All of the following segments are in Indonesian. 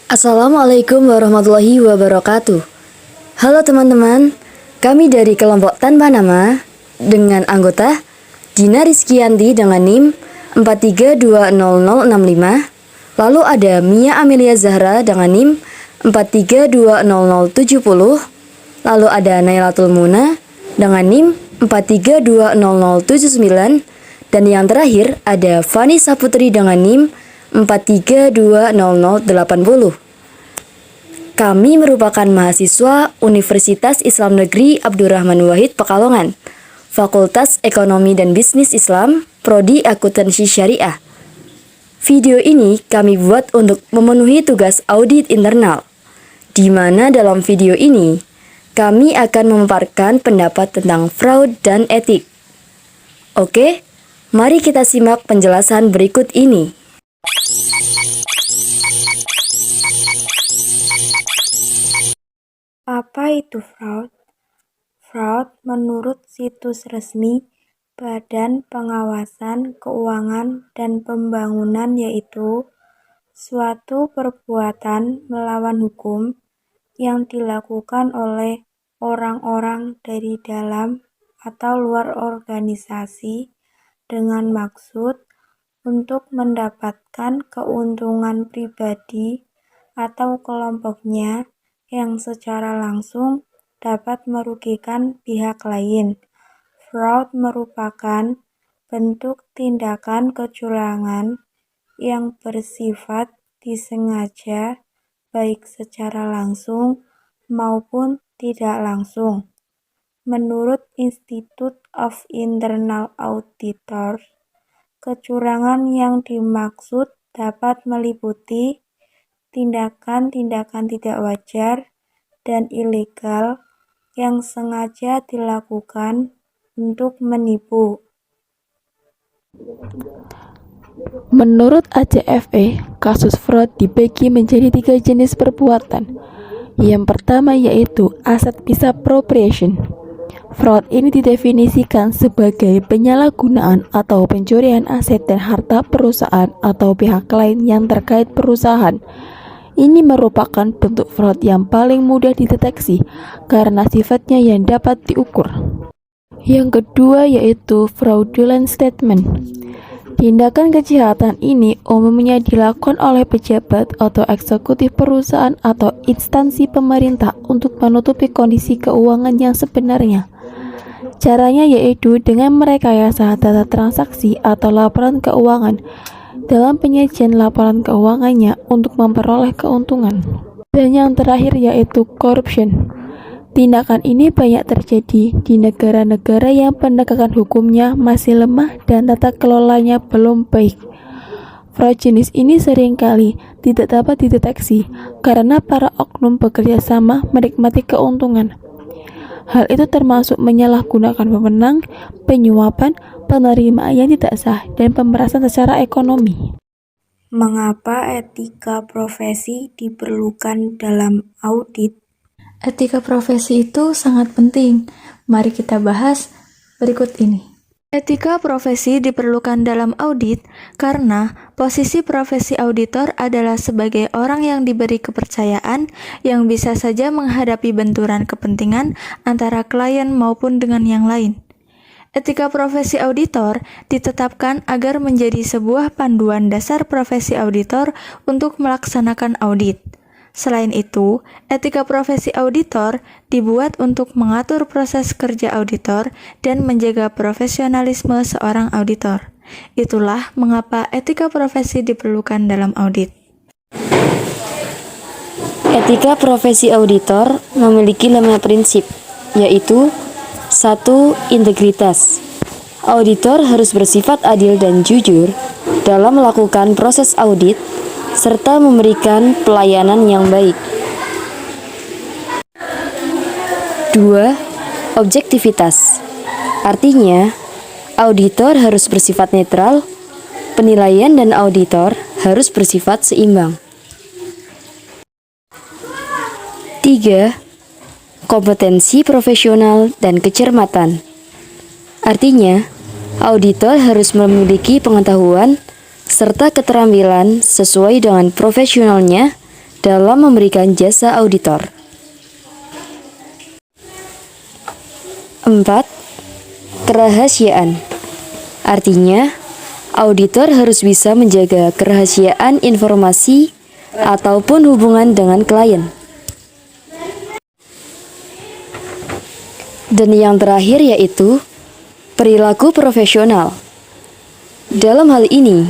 Assalamualaikum warahmatullahi wabarakatuh. Halo teman-teman, kami dari kelompok tanpa nama dengan anggota Dina Rizkyanti dengan NIM 43200065. Lalu ada Mia Amelia Zahra dengan NIM 43200070. Lalu ada Nailatul Muna dengan NIM 432079. Dan yang terakhir ada Fani Saputri dengan NIM 432080. Kami merupakan mahasiswa Universitas Islam Negeri Abdurrahman Wahid Pekalongan, Fakultas Ekonomi dan Bisnis Islam, Prodi Akuntansi Syariah. Video ini kami buat untuk memenuhi tugas audit internal, di mana dalam video ini kami akan memaparkan pendapat tentang fraud dan etik. Oke, mari kita simak penjelasan berikut ini. Apa itu fraud? Fraud menurut situs resmi Badan Pengawasan Keuangan dan Pembangunan yaitu suatu perbuatan melawan hukum yang dilakukan oleh orang-orang dari dalam atau luar organisasi dengan maksud untuk mendapatkan keuntungan pribadi atau kelompoknya yang secara langsung dapat merugikan pihak lain. Fraud merupakan bentuk tindakan kecurangan yang bersifat disengaja baik secara langsung maupun tidak langsung. Menurut Institute of Internal Auditors, kecurangan yang dimaksud dapat meliputi tindakan-tindakan tidak wajar dan ilegal yang sengaja dilakukan untuk menipu. Menurut ACFE, kasus fraud dibagi menjadi 3 jenis perbuatan. Yang pertama yaitu asset misappropriation. Fraud ini didefinisikan sebagai penyalahgunaan atau pencurian aset dan harta perusahaan atau pihak lain yang terkait perusahaan. Ini merupakan bentuk fraud yang paling mudah dideteksi karena sifatnya yang dapat diukur. Yang kedua yaitu fraudulent statement. Tindakan kejahatan ini umumnya dilakukan oleh pejabat atau eksekutif perusahaan atau instansi pemerintah untuk menutupi kondisi keuangan yang sebenarnya. Caranya yaitu dengan merekayasa data transaksi atau laporan keuangan dalam penyajian laporan keuangannya untuk memperoleh keuntungan. Dan yang terakhir yaitu corruption. Tindakan ini banyak terjadi di negara-negara yang penegakan hukumnya masih lemah dan tata kelolanya belum baik. Fraud jenis ini seringkali tidak dapat dideteksi karena para oknum bekerja sama menikmati keuntungan. Hal itu termasuk menyalahgunakan wewenang, penyuapan, penerimaan yang tidak sah, dan pemerasan secara ekonomi. Mengapa etika profesi diperlukan dalam audit? Etika profesi itu sangat penting. Mari kita bahas berikut ini. Etika profesi diperlukan dalam audit karena posisi profesi auditor adalah sebagai orang yang diberi kepercayaan yang bisa saja menghadapi benturan kepentingan antara klien maupun dengan yang lain. Etika profesi auditor ditetapkan agar menjadi sebuah panduan dasar profesi auditor untuk melaksanakan audit. Selain itu, etika profesi auditor dibuat untuk mengatur proses kerja auditor dan menjaga profesionalisme seorang auditor. Itulah mengapa etika profesi diperlukan dalam audit. Etika profesi auditor memiliki 5 prinsip, yaitu 1. Integritas. Auditor harus bersifat adil dan jujur dalam melakukan proses audit serta memberikan pelayanan yang baik. 2. Objektivitas. Artinya, auditor harus bersifat netral, penilaian dan auditor harus bersifat seimbang. 3. Kompetensi profesional dan kecermatan. Artinya, auditor harus memiliki pengetahuan serta keterampilan sesuai dengan profesionalnya dalam memberikan jasa auditor. 4. Kerahasiaan. Artinya, auditor harus bisa menjaga kerahasiaan informasi ataupun hubungan dengan klien. Dan yang terakhir yaitu perilaku profesional. Dalam hal ini,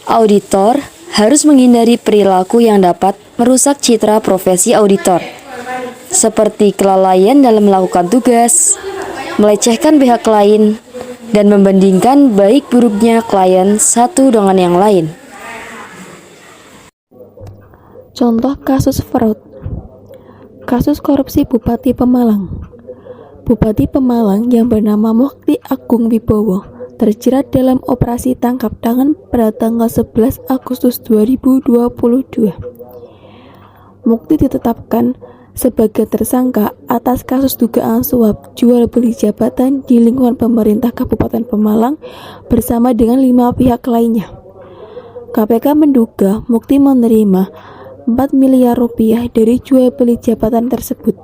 auditor harus menghindari perilaku yang dapat merusak citra profesi auditor, seperti kelalaian dalam melakukan tugas, melecehkan pihak lain, dan membandingkan baik buruknya klien satu dengan yang lain. Contoh kasus fraud. Kasus korupsi Bupati Pemalang. Bupati Pemalang yang bernama Mukti Agung Wibowo terjerat dalam operasi tangkap tangan pada tanggal 11 Agustus 2022. Mukti ditetapkan sebagai tersangka atas kasus dugaan suap jual beli jabatan di lingkungan pemerintah Kabupaten Pemalang bersama dengan 5 pihak lainnya. KPK menduga Mukti menerima 4 miliar rupiah dari jual beli jabatan tersebut.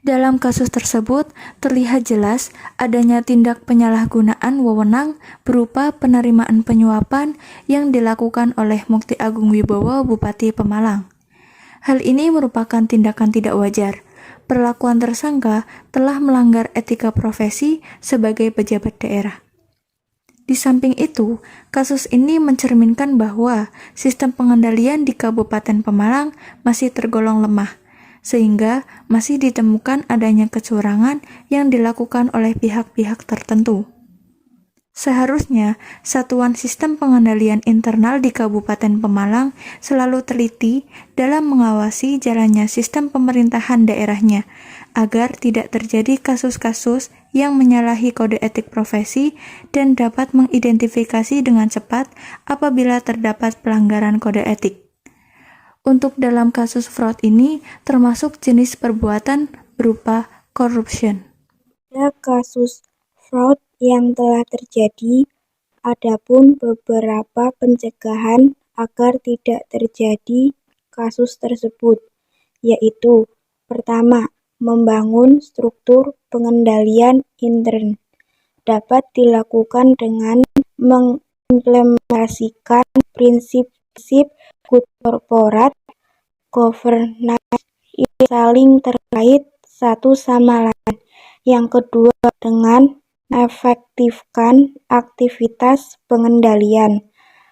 Dalam kasus tersebut, terlihat jelas adanya tindak penyalahgunaan wewenang berupa penerimaan penyuapan yang dilakukan oleh Mukti Agung Wibowo, Bupati Pemalang. Hal ini merupakan tindakan tidak wajar. Perlakuan tersangka telah melanggar etika profesi sebagai pejabat daerah. Di samping itu, kasus ini mencerminkan bahwa sistem pengendalian di Kabupaten Pemalang masih tergolong lemah, sehingga masih ditemukan adanya kecurangan yang dilakukan oleh pihak-pihak tertentu. Seharusnya, Satuan Sistem Pengendalian Internal di Kabupaten Pemalang selalu teliti dalam mengawasi jalannya sistem pemerintahan daerahnya, agar tidak terjadi kasus-kasus yang menyalahi kode etik profesi dan dapat mengidentifikasi dengan cepat apabila terdapat pelanggaran kode etik. Untuk dalam kasus fraud ini termasuk jenis perbuatan berupa corruption. Pada kasus fraud yang telah terjadi, adapun beberapa pencegahan agar tidak terjadi kasus tersebut, yaitu pertama, membangun struktur pengendalian intern. Dapat dilakukan dengan mengimplementasikan prinsip-prinsip good corporate governance yang saling terkait satu sama lain. Yang kedua, dengan mengefektifkan aktivitas pengendalian.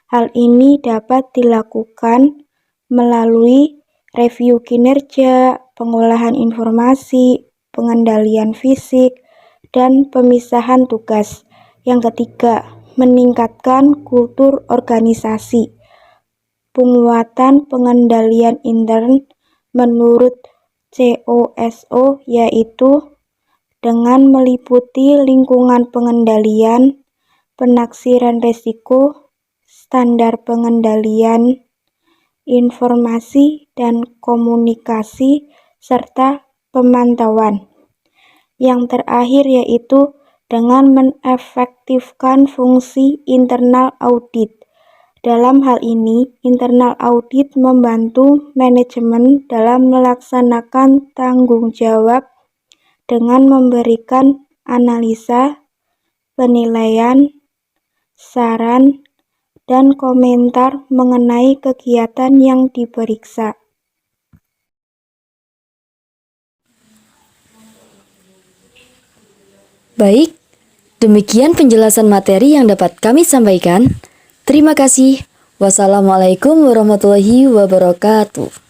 Hal ini dapat dilakukan melalui review kinerja, pengolahan informasi, pengendalian fisik, dan pemisahan tugas. Yang ketiga, meningkatkan kultur organisasi. Penguatan pengendalian intern menurut COSO yaitu dengan meliputi lingkungan pengendalian, penaksiran risiko, standar pengendalian informasi dan komunikasi, serta pemantauan. Yang terakhir yaitu dengan mengefektifkan fungsi internal audit. Dalam hal ini, internal audit membantu manajemen dalam melaksanakan tanggung jawab dengan memberikan analisa, penilaian, saran, dan komentar mengenai kegiatan yang diperiksa. Baik, demikian penjelasan materi yang dapat kami sampaikan. Terima kasih. Wassalamualaikum warahmatullahi wabarakatuh.